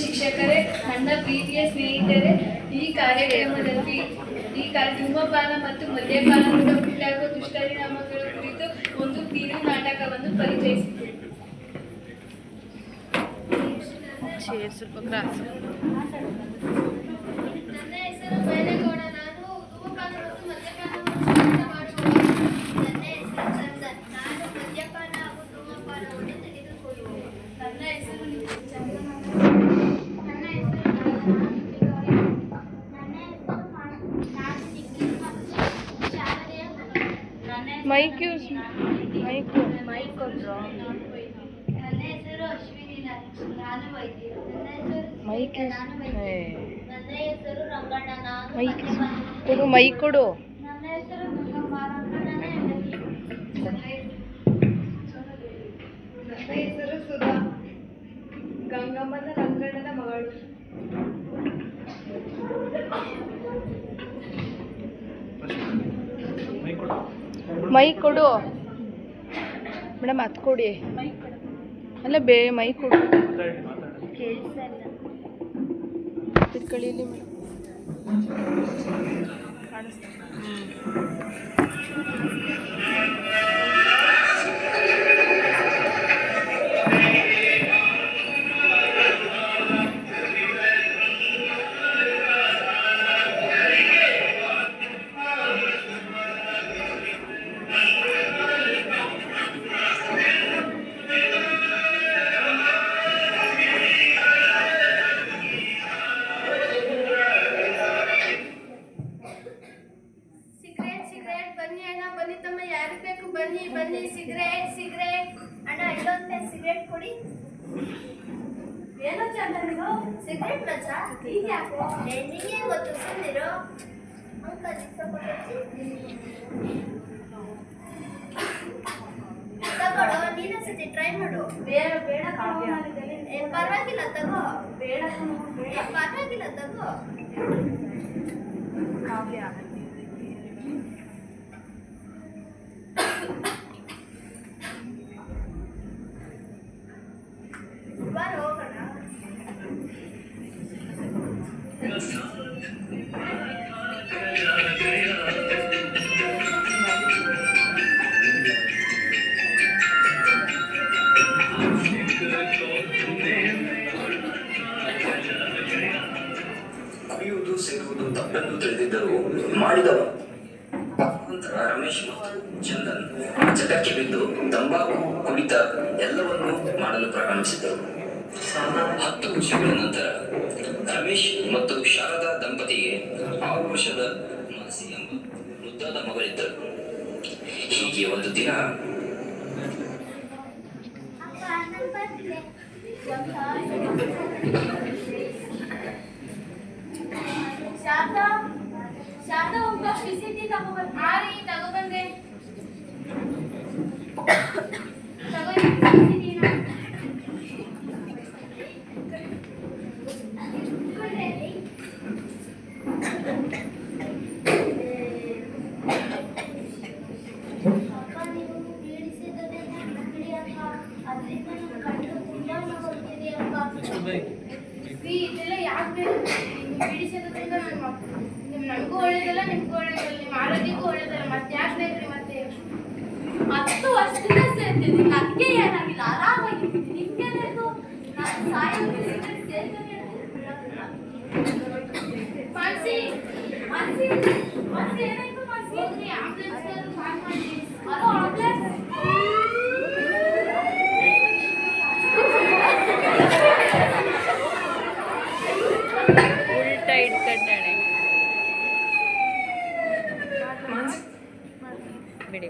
ಶಿಕ್ಷಕರೇ, ನನ್ನ ಪ್ರೀತಿಯ ಸ್ನೇಹಿತರೆ, ಈ ಕಾರ್ಯಕ್ರಮದಲ್ಲಿ ಧೂಮಪಾನ ಮತ್ತು ಮದ್ಯಪಾನದಿಂದ ಉಂಟಾಗುವ ದುಷ್ಪರಿಣಾಮಗಳ ಕುರಿತು ಒಂದು ಕಿರು ನಾಟಕವನ್ನು ಪರಿಚಯಿಸುತ್ತೇನೆ. ನನ್ನ ಹೆಸರು ಬೈರೇಗೌಡ. ನಾನು ಧೂಮಪಾನ ಮತ್ತು ಮದ್ಯಪಾನವನ್ನು ಮಾಡುತ್ತೇನೆ. ನನ್ನ ಹೆಸರು ಚಂದನ್. ನಾನು ಮದ್ಯಪಾನ ಹಾಗೂ ಧೂಮಪಾನವನ್ನು ತೆಗೆದುಕೊಳ್ಳುತ್ತೇನೆ. ನನ್ನ ಹೆಸರು ಚಂದನ್. ಮೈಕ್ ಯೂಸ್ ಮೈಕ್ ಕೊಡ್ರು. ನನ್ನ ಹೆಸರು ಅಶ್ವಿನಿ. ನಾನು ವೈದ್ಯ. ನನ್ನ ಹೆಸರು ಮೈಕ್ ನನ್ನ ಹೆಸರು ರಂಗಣ್ಣ. ನಾನು ಮೈಕ್ ಕೊಡು, ಮೈಕ್ ಕೊಡು. ನನ್ನ ಹೆಸರು ರಂಗಣ್ಣನೇ. ನನ್ನ ಹೆಸರು ಸುಧಾ. ಗಂಗಮ್ಮನ ರಂಗಣ್ಣನ ಮಗಳು. ಮೈಕ್ ಕೊಡು ಮೇಡಮ್, ಅದು ಕೊಡಿ. ಅಲ್ಲ ಮೈಕ್ ಕೊಡು. ಇಟ್ಕೊಳ್ಳಿ ಮೇಡಮ್. ಬನ್ನಿ ಸಿಗರೇಟ್ ಅಣ್ಣ, ಇಲ್ಲೊಂದು ಸಿಗರೇಟ್ ಕೊಡಿ. ಏನೋ ಚಂದನಿಗೂ ಸಿಗರೇಟ್ ಮಚ್ಚ ಈಗ ಯಾಕೋ ನಿನಗೆ ಗೊತ್ತು, ಸುಂದಿರು ಅಂಕಲ್ ತಗೊಳ್ಳೋ. ನೀನೊಂದ್ಸತಿ ಟ್ರೈ ಮಾಡು. ಬೇಡ ಪರವಾಗಿಲ್ಲ ತಗೋ. ಬೇಡ ಪರವಾಗಿಲ್ಲ ತಗೋ. ಕಾವ್ಯ ಕುಡಿಯುವುದು ಸೇರುವುದು ತಪ್ಪೆಂದು ತಿಳಿದಿದ್ದರೂ ಮಾಡಿದವ. ನಂತರ ರಮೇಶ್ ಮತ್ತು ಚಂದನ್ ಚಟಕ್ಕೆ ಬಿದ್ದು ತಂಬಾಕು, ಕುಡಿತ ಎಲ್ಲವನ್ನೂ ಮಾಡಲು ಪ್ರಾರಂಭಿಸಿದರು. 10 ವರ್ಷಗಳ ನಂತರ ರಮೇಶ್ ಮತ್ತು ಶಾರದಾ ದಂಪತಿಗೆ 6 ವರ್ಷದ ಮಾನಸಿ ಎಂಬ ಮುದ್ದಾದ ಮಗಳಿದ್ದರು. ಹೀಗೆ ಒಂದು ದಿನ ಶಾರದಾ ಒಬ್ಬ ಬಿಸಿ ತಗೊಬಂದೆ. ಇದೆಲ್ಲ ಯಾಕೆ ಬಿಡಿಸೋದ್ರಿಂದ ನಮಗೂ ಒಳ್ಳೇದಲ್ಲ, ನಿಮ್ಗೂ ಒಳ್ಳೇದಲ್ಲ, ನಿಮ್ಮ ಆರೋಗ್ಯಕ್ಕೂ ಒಳ್ಳೇದಲ್ಲ. ಮತ್ತೆ ಯಾಕೆ ಬೇಕ್ರಿ? ಮತ್ತೆ 10 ವರ್ಷದಿಂದ ಸೇರ್ತೀನಿ, ನನಗೆ ಏನಾಗಿಲ್ಲ, ಆರಾಮಾಗಿದ್ದೀನಿ. ನಿಮ್ಗೇನಾಯ್ತು? ನಾನು ಮಾನಸಿ ಏನಾಯ್ತು? ಮಾನಸಿ ಆಂಬುಲೆನ್ಸ್ ಕಾಲ್ ಮಾಡಿ. Hello ambulance. ಉಲ್ಟಾ ಇಟ್ಕಟ್ಟಾಳೆ ಬಿಡಿ.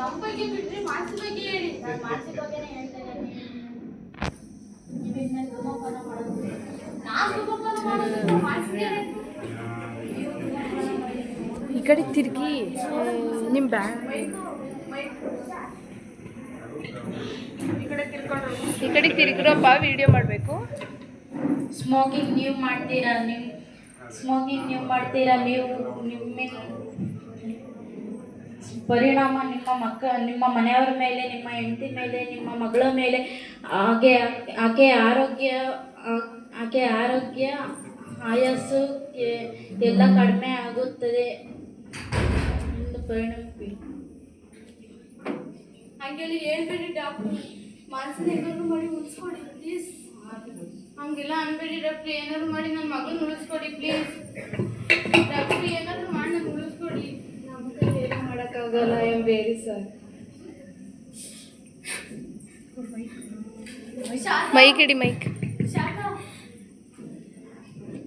ನಮ್ಮ ಬಗ್ಗೆ ಬಿಟ್ರೆ ಮಾನಸಿ ಬಗ್ಗೆ ಹೇಳಿ. ನಾನು ಮಾನಸಿ ಬಗ್ಗೆನೇ ಹೇಳ್ತೇನೆ. ನೀವಿನ್ನ ಧೂಮಪಾನ ಮಾಡೋದು, ನಾನು ಧೂಮಪಾನ ಮಾಡೋದು ಮಾನಸಿಗೆ. ಈ ಕಡೆ ತಿರುಗಿ ನಿಮ್ಮ ಈ ಕಡೆ ತಿರುಗಿರಪ್ಪ, ವಿಡಿಯೋ ಮಾಡಬೇಕು. ಸ್ಮೋಕಿಂಗ್ ನೀವು ಮಾಡ್ತೀರಾ? ನೀವು ಸ್ಮೋಕಿಂಗ್ ನೀವು ಮಾಡ್ತೀರಾ, ನೀವು ನಿಮ್ಮ ಪರಿಣಾಮ ನಿಮ್ಮ ಮನೆಯವರ ಮೇಲೆ, ನಿಮ್ಮ ಹೆಂಡತಿ ಮೇಲೆ, ನಿಮ್ಮ ಮಗಳ ಮೇಲೆ, ಆಕೆ ಆರೋಗ್ಯ ಆಯಸ್ಸು ಎಲ್ಲ ಕಡಿಮೆ ಆಗುತ್ತದೆ ಎಂದು ಪರಿಣಾಮ ಬೀರು. ಹಂಗೆಲ್ಲ ಹೇಳ್ಬೇಡಿ ಡಾಕ್ಟ್ರು, ಮಾನಸಿಕ ಏನಾದ್ರು ಮಾಡಿ ಉಳಿಸ್ಕೊಡಿ ಪ್ಲೀಸ್. ಹಂಗೆಲ್ಲ ಅನ್ಬೇಡಿ ಡಾಕ್ಟ್ರು, ಏನಾದ್ರು ಮಾಡಿ ನನ್ನ ಮಗಳನ್ನ ಉಳಿಸ್ಕೊಡಿ ಪ್ಲೀಸ್. ಡಾಕ್ಟ್ರು ಏನಾದ್ರು ಮಾಡಿ ನನ್ನ ಉಳಿಸ್ಕೊಡಿ. ನಮ್ಮ ಕೈ ಏನು ಮಾಡೋಕ್ಕಾಗಲ್ಲ. I am very sorry. Mike ಇಡಿ, ಮೈಕ್.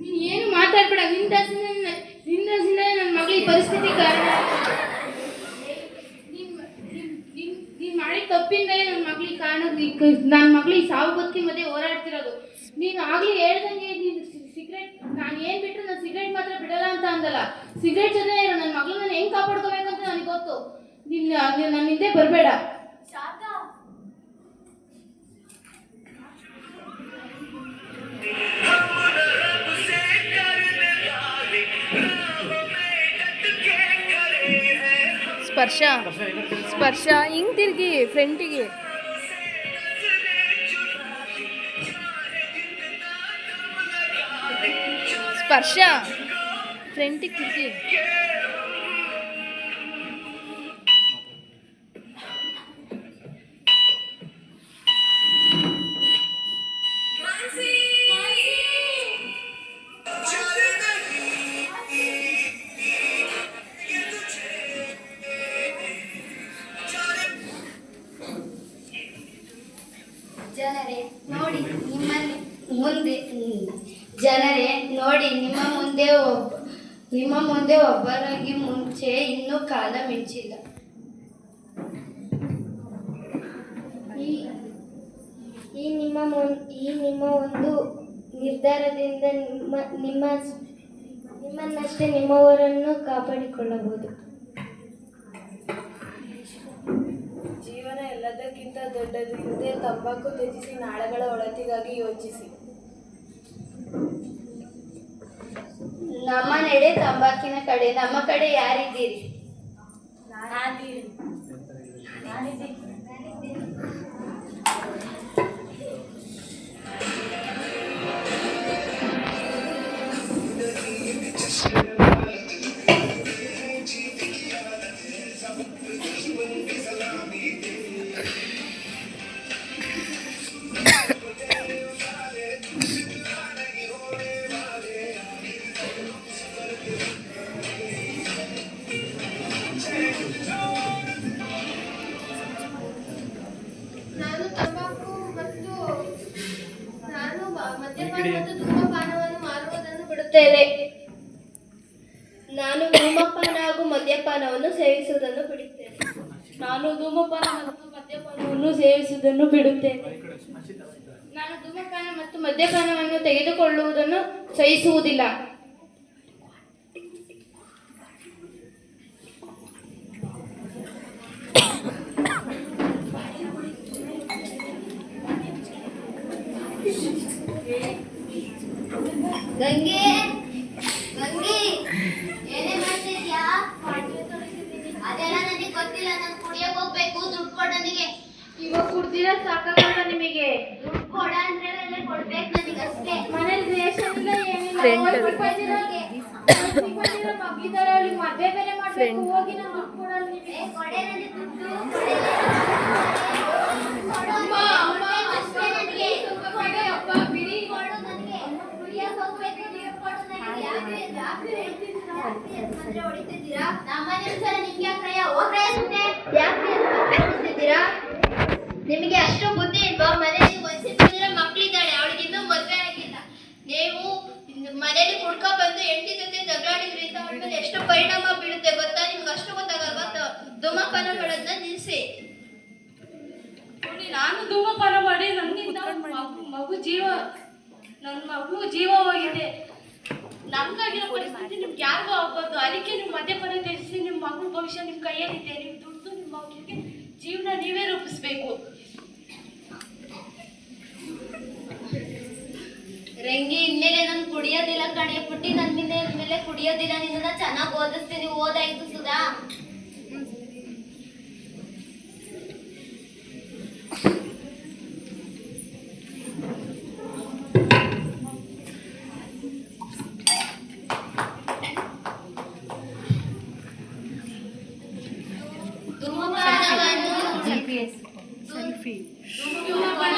ನೀನು ಏನು ಮಾತಾಡ್ಬೇಡ. ನಿಂದಾಸಿಂದ ನನ್ನ ಮಗಳ ಈ ಪರಿಸ್ಥಿತಿ ಕಾರಣ. ನೀನು ಮಾಡಿದ ತಪ್ಪಿಂದಲೇ ನನ್ನ ಮಗಳಿಗೆ ಕಾರಣ. ನನ್ನ ಮಗಳು ಈ ಸಾವು ಬದುಕಿ ಮಧ್ಯೆ ಹೋರಾಡ್ತಿರೋದು. ನೀನು ಆಗಲಿ ಹೇಳ್ದಂಗೆ ನೀನು ಸಿಗರೇಟ್, ನಾನು ಏನು ಬಿಟ್ಟರು ನಾನು ಸಿಗರೇಟ್ ಮಾತ್ರ ಬಿಡಲ್ಲ ಅಂತ ಅಂದಲ್ಲ. ಸಿಗರೇಟ್ ಜೊತೆ ಇರೋ ನನ್ನ ಮಗಳು ನಾನು ಹೆಂಗೆ ಕಾಪಾಡ್ಕೋಬೇಕು ಅಂತ ನನಗೆ ಗೊತ್ತು. ನನ್ನ ಹಿಂದೆ ಬರಬೇಡ. ಸ್ಪರ್ಶ ಹಿಂಗೆ ತಿರುಗಿ ಫ್ರಂಟಿಗೆ. ಸ್ಪರ್ಶ ಫ್ರಂಟಿಗೆ ತಿರುಗಿ. ಜನರೇ ನೋಡಿ, ನಿಮ್ಮ ಮುಂದೆ ಒಬ್ಬರಾಗಿ ಮುಂಚೆ ಇನ್ನೂ ಕಾಲ ಮಿಂಚಿಲ್ಲ. ಈ ನಿಮ್ಮ ಒಂದು ನಿರ್ಧಾರದಿಂದ ನಿಮ್ಮನ್ನಷ್ಟೇ ನಿಮ್ಮವರನ್ನು ಕಾಪಾಡಿಕೊಳ್ಳಬಹುದು. ಜೀವನ ಎಲ್ಲದಕ್ಕಿಂತ ದೊಡ್ಡದು. ಹಿಂದೆ ತಂಬಾಕು ತ್ಯಜಿಸಿ ನಾಳೆಗಳ ಒಳಿತಿಗಾಗಿ ಯೋಚಿಸಿ. ನಮ್ಮ ನಡೆ ತಂಬಾಕಿನ ಕಡೆ. ನಮ್ಮ ಕಡೆ ಯಾರಿದ್ದೀರಿ? ನಾನು ಧೂಮಪಾನ ಹಾಗೂ ಮದ್ಯಪಾನವನ್ನು ಸೇವಿಸುವುದನ್ನು ಬಿಡುತ್ತೇನೆ. ನಾನು ಧೂಮಪಾನ ಮತ್ತು ಮದ್ಯಪಾನವನ್ನು ಸೇವಿಸುವುದನ್ನು ಬಿಡುತ್ತೇನೆ. ನಾನು ಧೂಮಪಾನ ಮತ್ತು ಮದ್ಯಪಾನವನ್ನು ತೆಗೆದುಕೊಳ್ಳುವುದನ್ನು ಸಹಿಸುವುದಿಲ್ಲ. ಗಂಗೆ, ಏನೇ ಮಾಡ್ತಿದ್ಯಾ? ಅದೆಲ್ಲ ನನಗೆ ಗೊತ್ತಿಲ್ಲ. ನಾನು ಕುಡಿಯಕ್ಕೆ ಹೋಗ್ಬೇಕು. ದುಡ್ಡು ಕೊಡ ನನಗೆ. ಇವಾಗ ಕುಡ್ದಿರ ಸಾಕಾಗಲ್ಲ ನಿಮಗೆ? ದುಡ್ಡು ಕೊಡ ಅಂದ್ರೆ ಕೊಡ್ಬೇಕು ನನಗೆ ಅಷ್ಟೇ. ಮನೇಲಿ ರೇಷನ್ ಇಲ್ಲ, ಏನಿಲ್ಲ. ಮಗಳಿದಾರೆ, ಅವಳಿಗೆ ಮದುವೆ ಬೇರೆ ಮಾಡ್ಬೇಕು. ಹೋಗಿ ನಾನು ದುಡ್ಡು ಕೊಡಲ್ಲ ನಿಮಗೆ. ಕೊಡೆ ನನಗೆ ದುಡ್ಡು. ನಿಮಗೆ ಅಷ್ಟು ಬುದ್ಧಿ ಇಲ್ವಾ? ಮನೇಲಿ ವಯಸ್ಸಿನ ಮಕ್ಕಳಿದ್ದಾಳೆ, ಅವಳಿಗೆ ಇನ್ನೂ ಮದುವೆ ಆಗಿಲ್ಲ. ನೀವು ಮನೇಲಿ ಕುಡ್ಕೊ ಬಂದು ಹೆಂಡತಿ ಜೊತೆ ಜಗಳಾಡಿದ್ರಿಂದ ಅವಳ ಮೇಲೆ ಎಷ್ಟು ಪರಿಣಾಮ ಬೀಳುತ್ತೆ ಗೊತ್ತಾ? ನಿಮ್ಗೆ ಅಷ್ಟು ಗೊತ್ತಾಗಲ್ವಾ? ಧೂಮಪಾನ ಮಾಡೋದನ್ನ ನಿಲ್ಲಿಸಿ. ನಾನು ಧೂಮಪಾನ ಮಾಡಿ ನನ್ನಿಂದ ನನ್ನ ಮಗು ಜೀವ ಹೋಗಿದೆ. ನಮ್ಗಾಗಿರೋ ಪರಿಸ್ಥಿತಿ ನಿಮ್ಗೆ ಯಾರಿಗೂ ಆಗ್ಬಾರ್ದು. ಅದಕ್ಕೆ ನೀವು ಮದ್ಯಪಾನ ತ್ಯಜಿಸಿ. ನಿಮ್ಮ ಮಗನ ಭವಿಷ್ಯ ನಿಮ್ಮ ಕೈಯಲ್ಲಿದೆ. ನೀವು ದುಡ್ಡು ನಿಮ್ಮ ಮಗುವಿಗೆ ಜೀವನ ನೀವೇ ರೂಪಿಸ್ಬೇಕು. ರಂಗಿ ಇನ್ಮೇಲೆ ನಾನು ಕುಡಿಯೋದಿಲ್ಲ ಕಣೆ ಪುಟ್ಟಿ, ನನ್ನ ಮೇಲೆ ಕುಡಿಯೋದಿಲ್ಲ. ನಿನ್ನ ಚೆನ್ನಾಗಿ ಓದಿಸ್ತೀನಿ. ಓದಾಯ್ತು ಸುಧಾ. ಧೂಮಪಾನವನ್ನು GPS. ಧೂಮಪಾನ